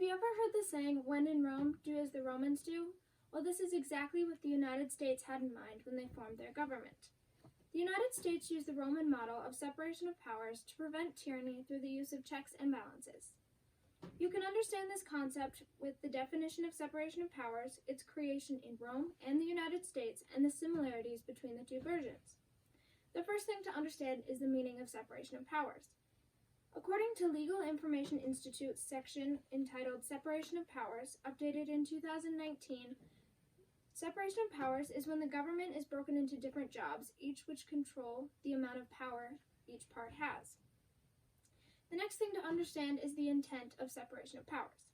you ever heard the saying, when in Rome, do as the Romans do? Well, this is exactly what the United States had in mind when they formed their government. The United States used the Roman model of separation of powers to prevent tyranny through the use of checks and balances. You can understand this concept with the definition of separation of powers, its creation in Rome and the United States, and the similarities between the two versions. The first thing to understand is the meaning of separation of powers. According to Legal Information Institute's section entitled Separation of Powers, updated in 2019, separation of powers is when the government is broken into different jobs, each which control the amount of power each part has. The next thing to understand is the intent of separation of powers.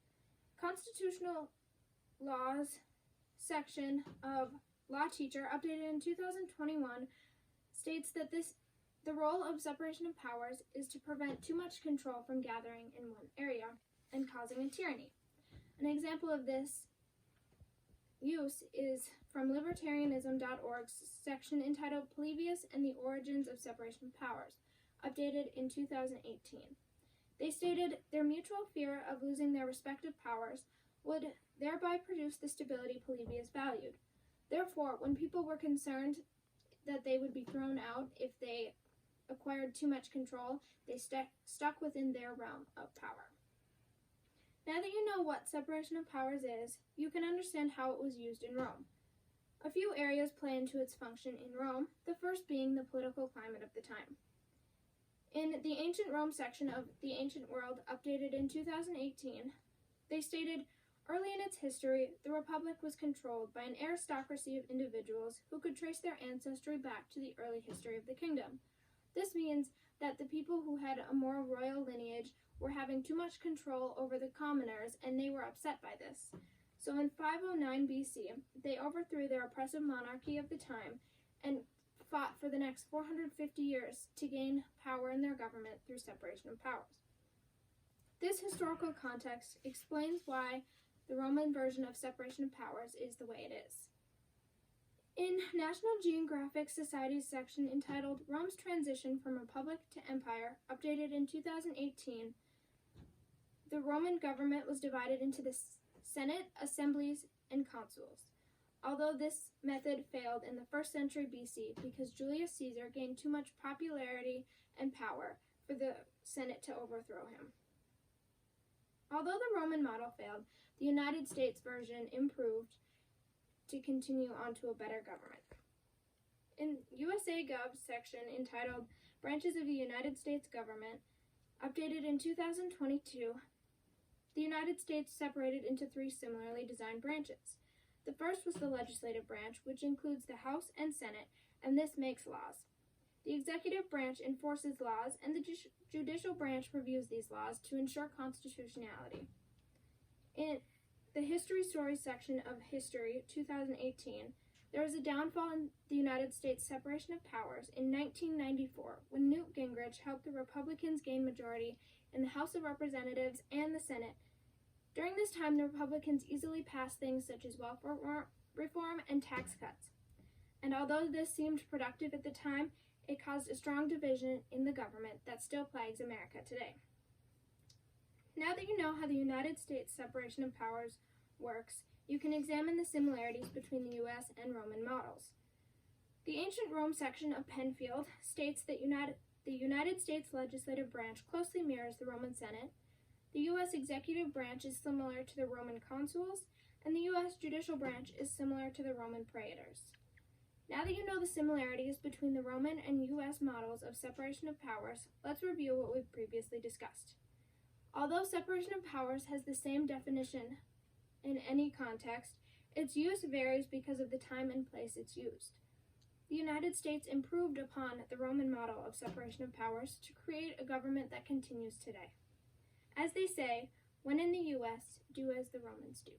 Constitutional Laws section of Law Teacher, updated in 2021, states that the role of separation of powers is to prevent too much control from gathering in one area and causing a tyranny. An example of this use is from libertarianism.org's section entitled Polybius and the Origins of Separation of Powers, updated in 2018. They stated their mutual fear of losing their respective powers would thereby produce the stability Polybius valued. Therefore, when people were concerned that they would be thrown out if they acquired too much control, they stuck within their realm of power. Now that you know what separation of powers is, you can understand how it was used in Rome. A few areas play into its function in Rome, the first being the political climate of the time. In the Ancient Rome section of The Ancient World, updated in 2018, they stated, early in its history, the Republic was controlled by an aristocracy of individuals who could trace their ancestry back to the early history of the kingdom. This means that the people who had a more royal lineage were having too much control over the commoners, and they were upset by this. So in 509 BC, they overthrew their oppressive monarchy of the time and fought for the next 450 years to gain power in their government through separation of powers. This historical context explains why the Roman version of separation of powers is the way it is. In National Geographic Society's section entitled Rome's Transition from Republic to Empire, updated in 2018, the Roman government was divided into the Senate, assemblies, and consuls. Although this method failed in the 1st century BC because Julius Caesar gained too much popularity and power for the Senate to overthrow him. Although the Roman model failed, the United States version improved to continue on to a better government. In USA Gov section entitled Branches of the United States Government, updated in 2022, the United States separated into 3 similarly designed branches. The first was the legislative branch, which includes the House and Senate, and this makes laws. The executive branch enforces laws, and the judicial branch reviews these laws to ensure constitutionality. In the History Stories section of History 2018, there was a downfall in the United States separation of powers in 1994 when Newt Gingrich helped the Republicans gain majority in the House of Representatives and the Senate. During this time, the Republicans easily passed things such as welfare reform and tax cuts. And although this seemed productive at the time, it caused a strong division in the government that still plagues America today. Now that you know how the United States separation of powers works, you can examine the similarities between the U.S. and Roman models. The Ancient Rome section of Penfield states that the United States legislative branch closely mirrors the Roman Senate, the U.S. executive branch is similar to the Roman consuls, and the U.S. judicial branch is similar to the Roman praetors. Now that you know the similarities between the Roman and U.S. models of separation of powers, let's review what we've previously discussed. Although separation of powers has the same definition in any context, its use varies because of the time and place it's used. The United States improved upon the Roman model of separation of powers to create a government that continues today. As they say, when in the U.S., do as the Romans do.